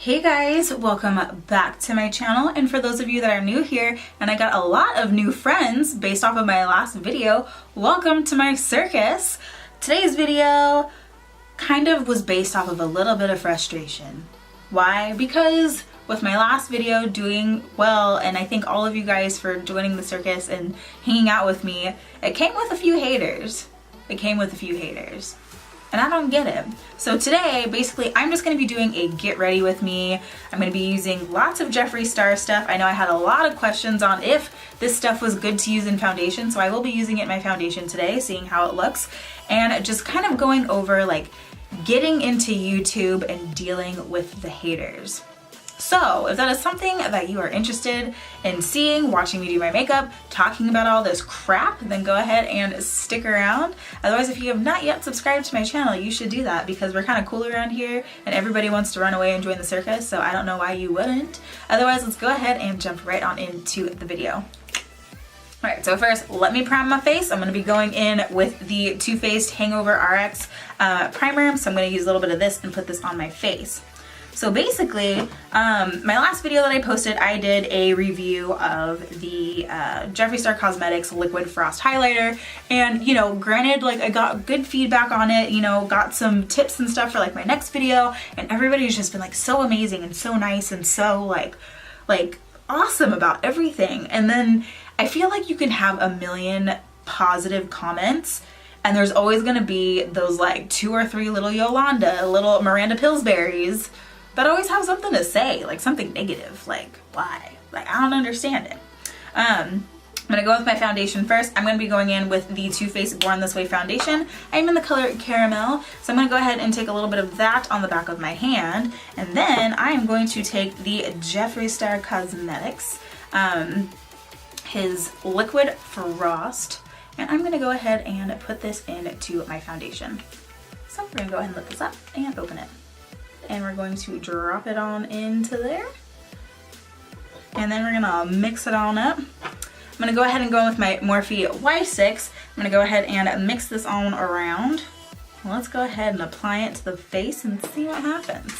Hey guys, welcome back to my channel, and for those of you that are new here, and I got a lot of new friends based off of my last video, welcome to my circus. Today's video kind of was based off of a little bit of frustration. Why? Because with my last video doing well, and I thank all of you guys for joining the circus and hanging out with me, it came with a few haters. And I don't get it. So today, basically, I'm just gonna be doing a get ready with me. I'm gonna be using lots of Jeffree Star stuff. I know I had a lot of questions on if this stuff was good to use in foundation, so I will be using it in my foundation today, seeing how it looks, and just kind of going over like getting into YouTube and dealing with the haters. So if that is something that you are interested in seeing, watching me do my makeup, talking about all this crap, then go ahead and stick around. Otherwise, if you have not yet subscribed to my channel, you should do that because we're kind of cool around here and everybody wants to run away and join the circus, so I don't know why you wouldn't. Otherwise, let's go ahead and jump right on into the video. Alright, so first, let me prime my face. I'm going to be going in with the Too Faced Hangover RX primer, so I'm going to use a little bit of this and put this on my face. So basically, my last video that I posted, I did a review of the Jeffree Star Cosmetics Liquid Frost Highlighter, and you know, granted, like I got good feedback on it, you know, got some tips and stuff for like my next video, and everybody's just been like so amazing and so nice and so like awesome about everything. And then I feel like you can have a million positive comments, and there's always gonna be those like 2 or 3 little Yolanda, little Miranda Pillsbury's that always have something to say, like something negative. Like, why? Like, I don't understand it. I'm gonna go with my foundation first. I'm gonna be going in with the Too Faced Born This Way foundation. I'm in the color Caramel, so I'm gonna go ahead and take a little bit of that on the back of my hand, and then I am going to take the Jeffree Star Cosmetics, his Liquid Frost, and I'm gonna go ahead and put this into my foundation. So we're gonna go ahead and lift this up and open it. And we're going to drop it on into there. And then we're gonna mix it on up. I'm gonna go ahead and go in with my Morphe Y6. I'm gonna go ahead and mix this on around. Let's go ahead and apply it to the face and see what happens.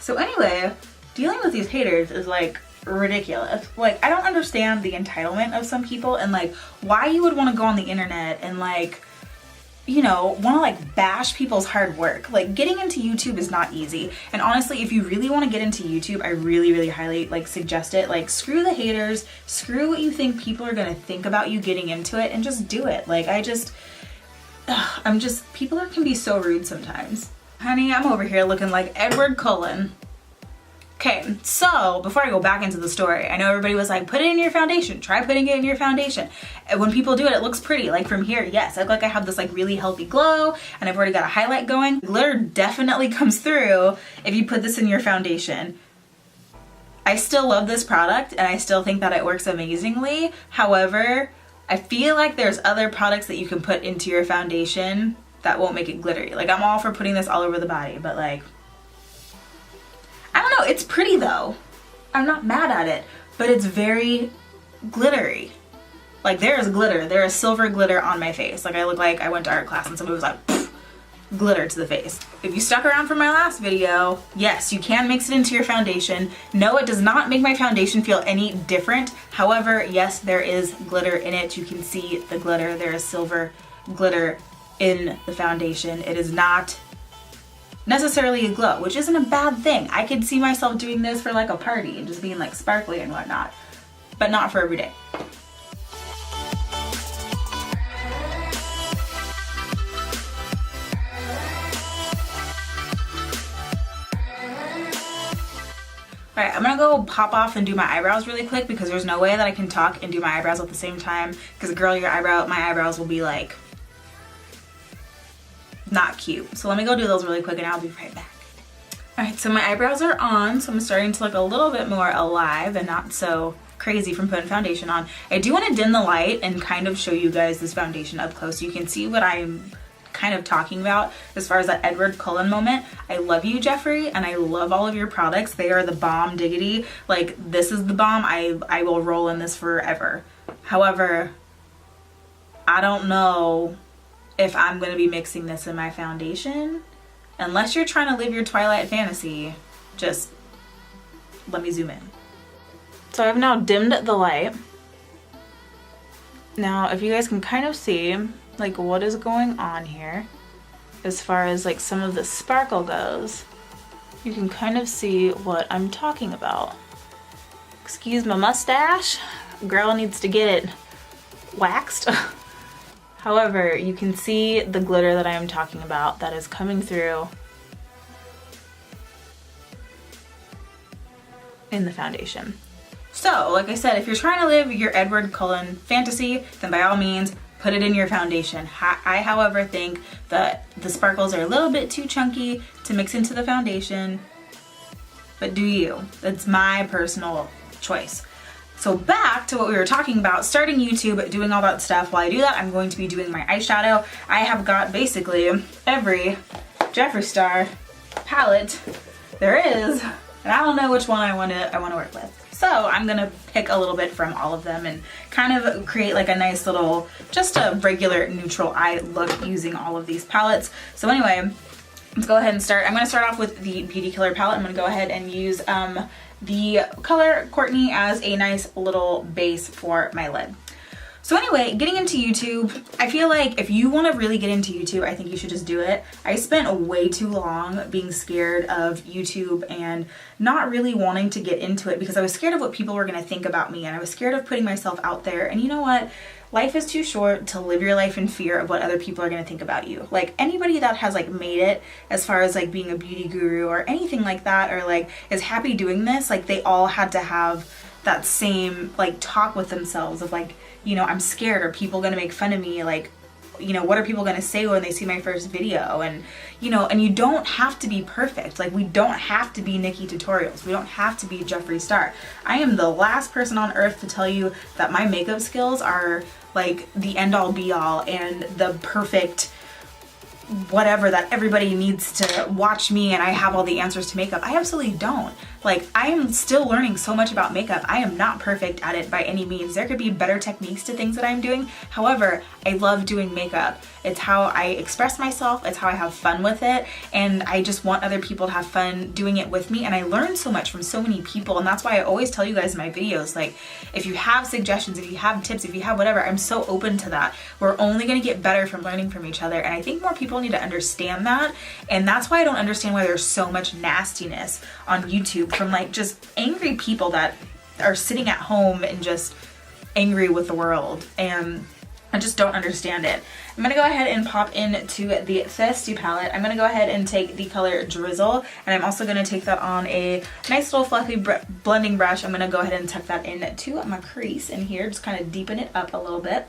So anyway, dealing with these haters is like ridiculous. Like, I don't understand the entitlement of some people and like why you would want to go on the internet and like, you know, want to like bash people's hard work. Like, getting into YouTube is not easy, and honestly, if you really want to get into YouTube, I really highly like suggest it. Like, screw the haters, screw what you think people are gonna think about you getting into it, and just do it. Like, people can be so rude sometimes. Honey, I'm over here looking like Edward Cullen. Okay, so before I go back into the story, I know everybody was like, put it in your foundation, try putting it in your foundation. And when people do it, it looks pretty. Like from here, yes, I look like I have this like really healthy glow, and I've already got a highlight going. Glitter definitely comes through if you put this in your foundation. I still love this product and I still think that it works amazingly. However, I feel like there's other products that you can put into your foundation that won't make it glittery. Like, I'm all for putting this all over the body, but like, I don't know, it's pretty though. I'm not mad at it, but it's very glittery. Like, there is glitter, there is silver glitter on my face. Like, I look like I went to art class and somebody was like, pfft, glitter to the face. If you stuck around for my last video, yes, you can mix it into your foundation. No, it does not make my foundation feel any different. However, yes, there is glitter in it. You can see the glitter. There is silver glitter in the foundation. It is not necessarily a glow, which isn't a bad thing. I could see myself doing this for like a party and just being like sparkly and whatnot, but not for every day. Alright, I'm gonna go pop off and do my eyebrows really quick because there's no way that I can talk and do my eyebrows at the same time, because girl, my eyebrows will be like not cute. So let me go do those really quick and I'll be right back. Alright, so my eyebrows are on, so I'm starting to look a little bit more alive and not so crazy from putting foundation on. I do want to dim the light and kind of show you guys this foundation up close so you can see what I'm kind of talking about as far as that Edward Cullen moment. I love you, Jeffree, and I love all of your products. They are the bomb diggity. Like, this is the bomb. I will roll in this forever. However, I don't know if I'm going to be mixing this in my foundation. unless you're trying to live your Twilight fantasy, just let me zoom in. So I've now dimmed the light. Now, if you guys can kind of see like what is going on here, as far as like some of the sparkle goes, you can kind of see what I'm talking about. Excuse my mustache. Girl needs to get it waxed. However, you can see the glitter that I am talking about that is coming through in the foundation. So, like I said, if you're trying to live your Edward Cullen fantasy, then by all means, put it in your foundation. I, however, think that the sparkles are a little bit too chunky to mix into the foundation, but do you. That's my personal choice. So back to what we were talking about, starting YouTube, doing all that stuff. While I do that, I'm going to be doing my eyeshadow. I have got basically every Jeffree Star palette there is, and I don't know which one I want to work with. So I'm gonna pick a little bit from all of them and kind of create like a nice little, just a regular neutral eye look using all of these palettes. So anyway, let's go ahead and start. I'm gonna start off with the Beauty Killer palette. I'm gonna go ahead and use the color Courtney as a nice little base for my lid. So anyway, getting into YouTube, I feel like if you want to really get into YouTube, I think you should just do it. I spent way too long being scared of YouTube and not really wanting to get into it because I was scared of what people were going to think about me, and I was scared of putting myself out there. And you know what? Life is too short to live your life in fear of what other people are going to think about you. Like anybody that has like made it as far as like being a beauty guru or anything like that, or like is happy doing this, like they all had to have that same like talk with themselves of like, you know, I'm scared, are people gonna make fun of me? Like, you know, what are people gonna say when they see my first video? And, you know, and you don't have to be perfect. Like, we don't have to be Nikki Tutorials. We don't have to be Jeffree Star. I am the last person on earth to tell you that my makeup skills are like the end all be all and the perfect whatever that everybody needs to watch me and I have all the answers to makeup. I absolutely don't. Like, I am still learning so much about makeup. I am not perfect at it by any means. There could be better techniques to things that I'm doing. However, I love doing makeup. It's how I express myself. It's how I have fun with it. And I just want other people to have fun doing it with me. And I learn so much from so many people. And that's why I always tell you guys in my videos, like, if you have suggestions, if you have tips, if you have whatever, I'm so open to that. We're only going to get better from learning from each other. And I think more people need to understand that. And that's why I don't understand why there's so much nastiness on YouTube from like just angry people that are sitting at home and just angry with the world, and I just don't understand it. I'm gonna go ahead and pop into the Thirsty palette. I'm gonna go ahead and take the color Drizzle, and I'm also gonna take that on a nice little fluffy blending brush. I'm gonna go ahead and tuck that into my crease in here, just kind of deepen it up a little bit.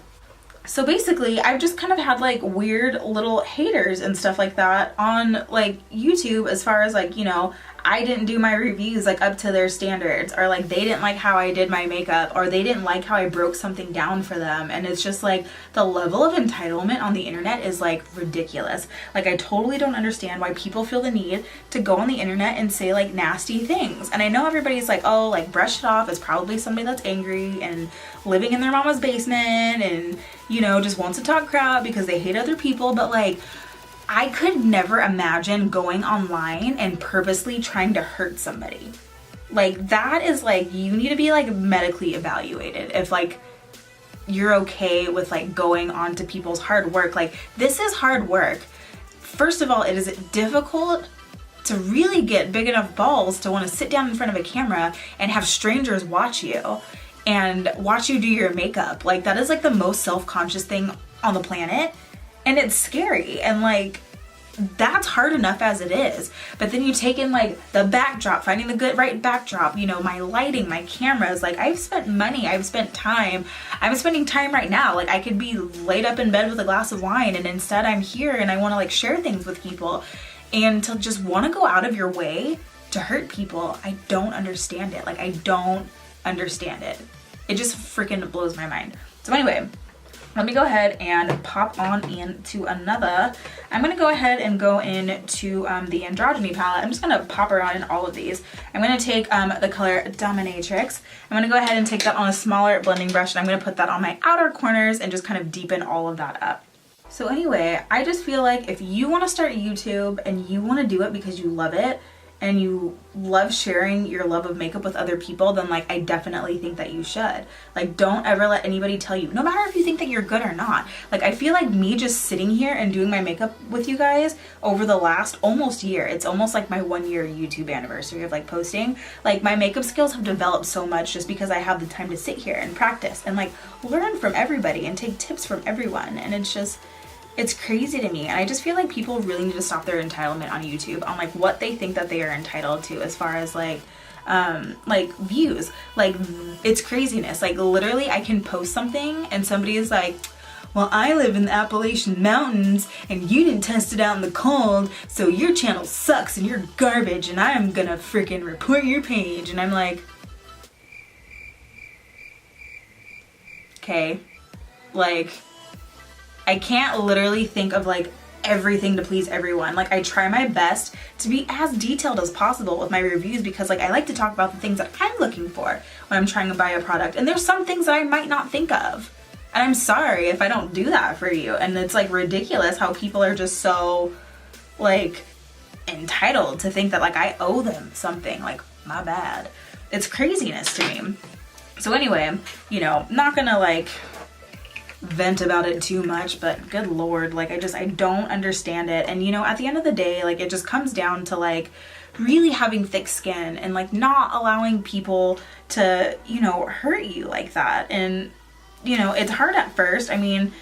So basically, I've just kind of had like weird little haters and stuff like that on like YouTube, as far as like, you know, I didn't do my reviews like up to their standards, or like they didn't like how I did my makeup, or they didn't like how I broke something down for them. And it's just like the level of entitlement on the internet is like ridiculous. Like, I totally don't understand why people feel the need to go on the internet and say like nasty things. And I know everybody's like, oh, like brush it off. It's probably somebody that's angry and living in their mama's basement and, you know, just wants to talk crap because they hate other people. But like, I could never imagine going online and purposely trying to hurt somebody. Like, that is like, you need to be like medically evaluated if like you're okay with like going on to people's hard work. Like, this is hard work. First of all, it is difficult to really get big enough balls to want to sit down in front of a camera and have strangers watch you and watch you do your makeup. Like, that is like the most self-conscious thing on the planet. And it's scary, and like, that's hard enough as it is. But then you take in like the backdrop, finding the good right backdrop, you know, my lighting, my cameras. Like, I've spent money, I've spent time. I'm spending time right now. Like, I could be laid up in bed with a glass of wine, and instead I'm here and I want to like share things with people. And to just want to go out of your way to hurt people, I don't understand it. Like, I don't understand it. It just freaking blows my mind. So anyway, let me go ahead and pop on into another. I'm gonna go ahead and go into the Androgyny palette. I'm just gonna pop around in all of these. I'm gonna take the color Dominatrix. I'm gonna go ahead and take that on a smaller blending brush, and I'm gonna put that on my outer corners and just kind of deepen all of that up. So anyway, I just feel like if you want to start YouTube and you want to do it because you love it and you love sharing your love of makeup with other people, then like I definitely think that you should. Like, don't ever let anybody tell you, no matter if you think that you're good or not. Like, I feel like me just sitting here and doing my makeup with you guys over the last almost year, it's almost like my 1-year YouTube anniversary of like posting, like my makeup skills have developed so much just because I have the time to sit here and practice and like learn from everybody and take tips from everyone. And it's crazy to me, and I just feel like people really need to stop their entitlement on YouTube on like what they think that they are entitled to as far as like views. Like, it's craziness. Like, literally I can post something and somebody is like, well, I live in the Appalachian Mountains and you didn't test it out in the cold, so your channel sucks and you're garbage and I'm gonna freaking report your page. And I'm like, okay, like, I can't literally think of like everything to please everyone. Like, I try my best to be as detailed as possible with my reviews because like I like to talk about the things that I'm looking for when I'm trying to buy a product. And there's some things that I might not think of. And I'm sorry if I don't do that for you. And it's like ridiculous how people are just so like entitled to think that like I owe them something. Like, my bad. It's craziness to me. So anyway, you know, not gonna like vent about it too much, but good lord, like I don't understand it. And you know, at the end of the day, like it just comes down to like really having thick skin and like not allowing people to, you know, hurt you like that. And you know, it's hard at first. I mean,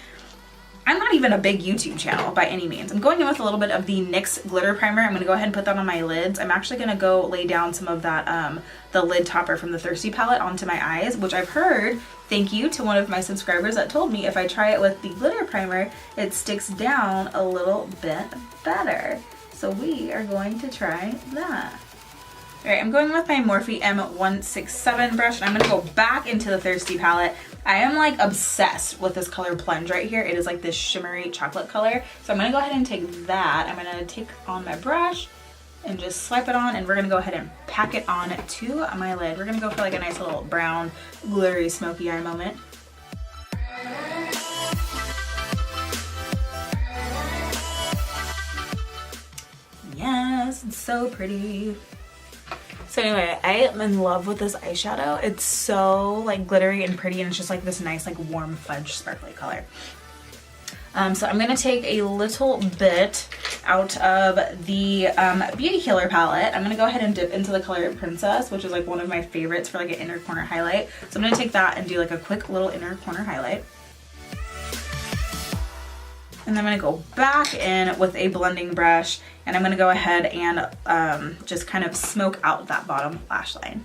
I'm not even a big YouTube channel by any means. I'm going in with a little bit of the NYX Glitter Primer. I'm gonna go ahead and put that on my lids. I'm actually gonna go lay down some of that the lid topper from the Thirsty palette onto my eyes, which I've heard, thank you to one of my subscribers that told me if I try it with the glitter primer, it sticks down a little bit better. So we are going to try that. All right, I'm going with my Morphe M167 brush, and I'm gonna go back into the Thirsty palette. I am like obsessed with this color Plunge right here. It is like this shimmery chocolate color. So I'm gonna go ahead and take that. I'm gonna take on my brush and just swipe it on, and we're gonna go ahead and pack it on to my lid. We're gonna go for like a nice little brown, glittery, smoky eye moment. Yes, it's so pretty. So anyway, I am in love with this eyeshadow. It's so like glittery and pretty, and it's just like this nice like warm fudge sparkly color. So I'm gonna take a little bit out of the Beauty Killer palette. I'm gonna go ahead and dip into the color Princess, which is like one of my favorites for like an inner corner highlight. So I'm gonna take that and do like a quick little inner corner highlight. And then I'm gonna go back in with a blending brush, and I'm gonna go ahead and just kind of smoke out that bottom lash line.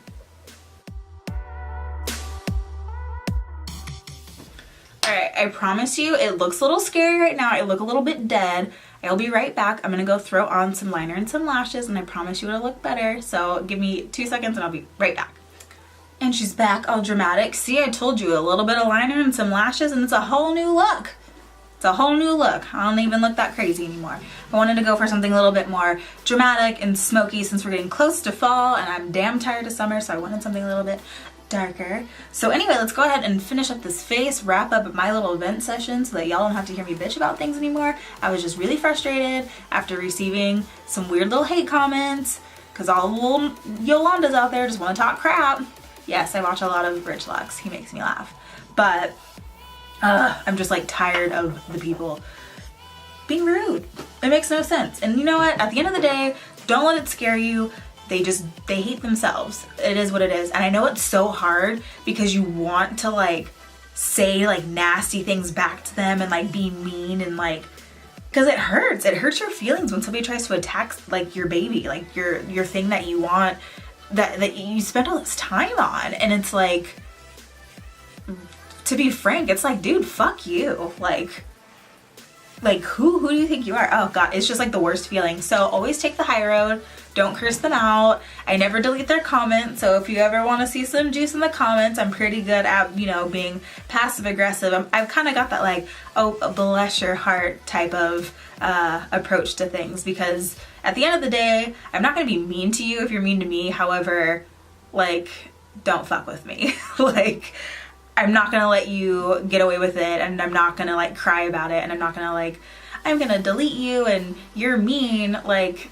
All right, I promise you, it looks a little scary right now. I look a little bit dead. I'll be right back. I'm gonna go throw on some liner and some lashes, and I promise you it'll look better. So give me 2 seconds and I'll be right back. And she's back all dramatic. See, I told you, a little bit of liner and some lashes and it's a whole new look. It's a whole new look. I don't even look that crazy anymore. I wanted to go for something a little bit more dramatic and smoky since we're getting close to fall and I'm damn tired of summer, so I wanted something a little bit darker. So anyway, let's go ahead and finish up this face, wrap up my little event session so that y'all don't have to hear me bitch about things anymore. I was just really frustrated after receiving some weird little hate comments because all the little Yolandas out there just want to talk crap. Yes, I watch a lot of Rich Lux. He makes me laugh. But I'm just like tired of the people being rude. It makes no sense. And you know what? At the end of the day, don't let it scare you. They hate themselves. It is what it is. And I know it's so hard because you want to like say like nasty things back to them and like be mean and like, because it hurts. It hurts your feelings when somebody tries to attack like your baby, like your thing that you want, that you spend all this time on. And it's like, to be frank, it's like, dude, fuck you. Like who do you think you are? Oh God, it's just like the worst feeling. So always take the high road. Don't curse them out. I never delete their comments. So if you ever want to see some juice in the comments, I'm pretty good at, you know, being passive aggressive. I've kind of got that like, oh, bless your heart type of approach to things, because at the end of the day, I'm not going to be mean to you if you're mean to me. However, like, don't fuck with me. Like, I'm not gonna let you get away with it, and I'm not gonna like cry about it, and I'm not gonna like, I'm gonna delete you and you're mean. Like,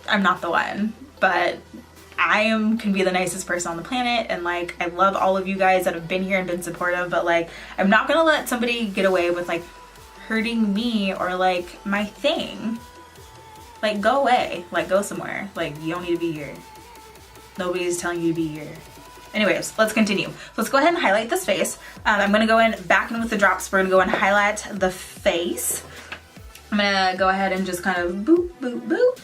I'm not the one. But can be the nicest person on the planet, and like I love all of you guys that have been here and been supportive, but like I'm not gonna let somebody get away with like hurting me or like my thing. Like, go away, like go somewhere. Like, you don't need to be here. Nobody's telling you to be here. Anyways, let's continue. Let's go ahead and highlight this face. I'm gonna go back in with the drops. We're gonna go and highlight the face. I'm gonna go ahead and just kind of boop, boop, boop.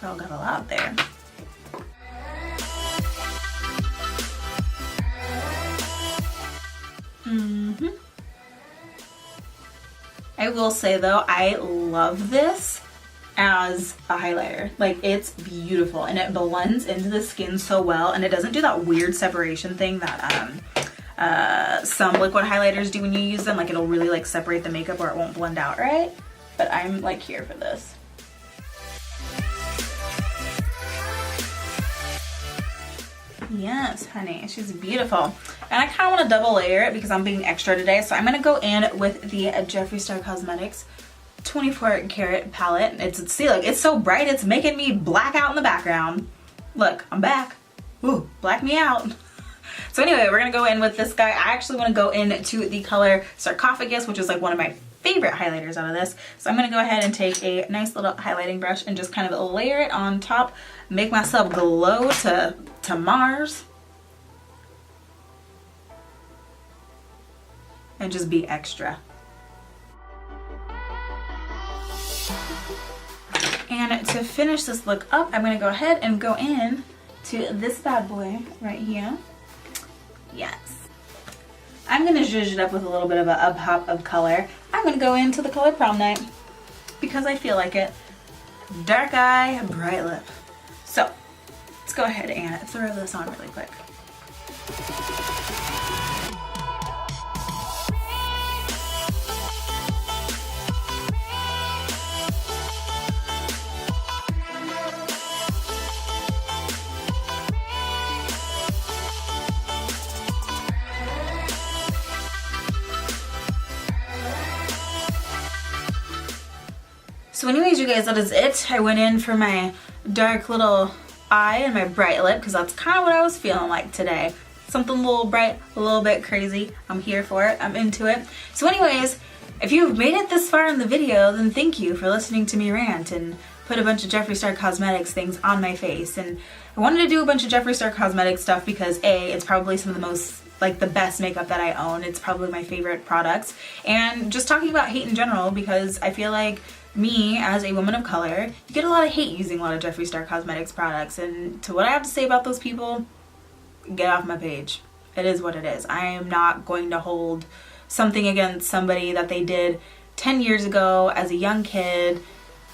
Girl got a lot there. I will say though, I love this as a highlighter. Like, it's beautiful and it blends into the skin so well, and it doesn't do that weird separation thing that some liquid highlighters do when you use them. Like, it'll really like separate the makeup or it won't blend out right. But I'm like here for this. Yes, honey, she's beautiful. And I kind of want to double layer it because I'm being extra today. So I'm going to go in with the Jeffree Star Cosmetics 24 karat palette. See, like, it's so bright, it's making me black out in the background. Look, I'm back. Ooh, black me out. So anyway, we're going to go in with this guy. I actually want to go into the color Sarcophagus, which is like one of my favorite highlighters out of this. So I'm going to go ahead and take a nice little highlighting brush and just kind of layer it on top, make myself glow to Mars, and just be extra. And to finish this look up, I'm going to go ahead and go in to this bad boy right here. Yes. I'm going to zhuzh it up with a little bit of a pop of color. I'm going to go into the color Prom Night because I feel like it. Dark eye, bright lip. So let's go ahead and throw this on really quick. So anyways, you guys, that is it. I went in for my dark little eye and my bright lip because that's kind of what I was feeling like today. Something a little bright, a little bit crazy. I'm here for it. I'm into it. So anyways, if you've made it this far in the video, then thank you for listening to me rant and put a bunch of Jeffree Star Cosmetics things on my face. And I wanted to do a bunch of Jeffree Star Cosmetics stuff because A, it's probably some of the most, like, the best makeup that I own. It's probably my favorite products. And just talking about hate in general because I feel like me as a woman of color, you get a lot of hate using a lot of Jeffree Star Cosmetics products, and to what I have to say about those people, get off my page. It is what it is. I am not going to hold something against somebody that they did 10 years ago as a young kid.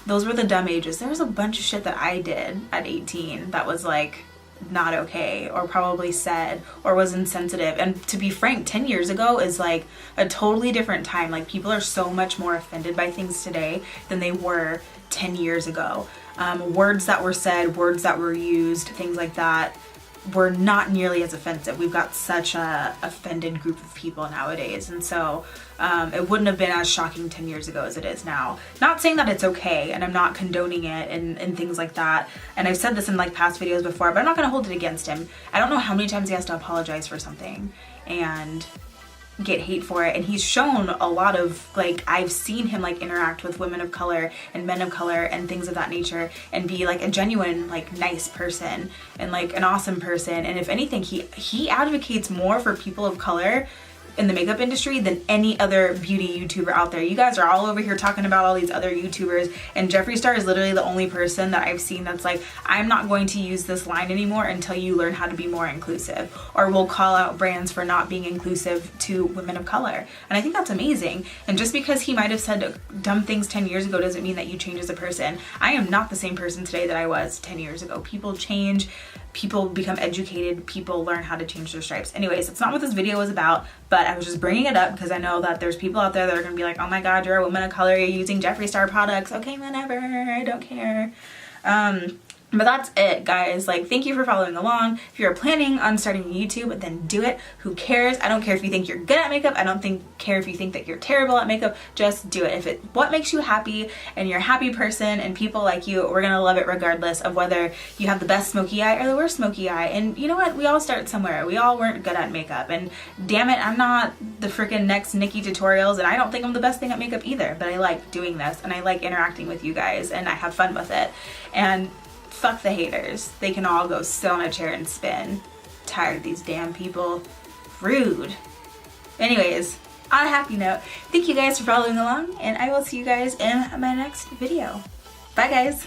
Those were the dumb ages. There was a bunch of shit that I did at 18 that was like not okay, or probably said, or was insensitive. And to be frank, 10 years ago is like a totally different time. Like, people are so much more offended by things today than they were 10 years ago. Words that were said, words that were used, things like that were not nearly as offensive. We've got such a offended group of people nowadays, and so it wouldn't have been as shocking 10 years ago as it is now. Not saying that it's okay, and I'm not condoning it and things like that, and I've said this in like past videos before, but I'm not going to hold it against him. I don't know how many times he has to apologize for something and get hate for it, and he's shown a lot of, like, I've seen him like interact with women of color and men of color and things of that nature and be like a genuine, like, nice person and like an awesome person. And if anything, he advocates more for people of color in the makeup industry than any other beauty YouTuber out there. You guys are all over here talking about all these other YouTubers, and Jeffree Star is literally the only person that I've seen that's like, I'm not going to use this line anymore until you learn how to be more inclusive, or will call out brands for not being inclusive to women of color. And I think that's amazing. And just because he might have said dumb things 10 years ago doesn't mean that you change as a person. I am not the same person today that I was 10 years ago. People change. People become educated, people learn how to change their stripes. Anyways, that's not what this video was about, but I was just bringing it up because I know that there's people out there that are going to be like, oh my god, you're a woman of color, you're using Jeffree Star products. Okay, whatever, I don't care. But that's it, guys. Like, thank you for following along. If you're planning on starting YouTube, then do it. Who cares? I don't care if you think you're good at makeup. I don't care if you think that you're terrible at makeup. Just do it. If it what makes you happy and you're a happy person and people like you, we're gonna love it regardless of whether you have the best smoky eye or the worst smoky eye. And you know what? We all start somewhere. We all weren't good at makeup. And damn it, I'm not the freaking next Nikki Tutorials, and I don't think I'm the best thing at makeup either. But I like doing this, and I like interacting with you guys, and I have fun with it. And fuck the haters. They can all go sit on a chair and spin. Tired of these damn people. Rude. Anyways, on a happy note, thank you guys for following along, and I will see you guys in my next video. Bye, guys.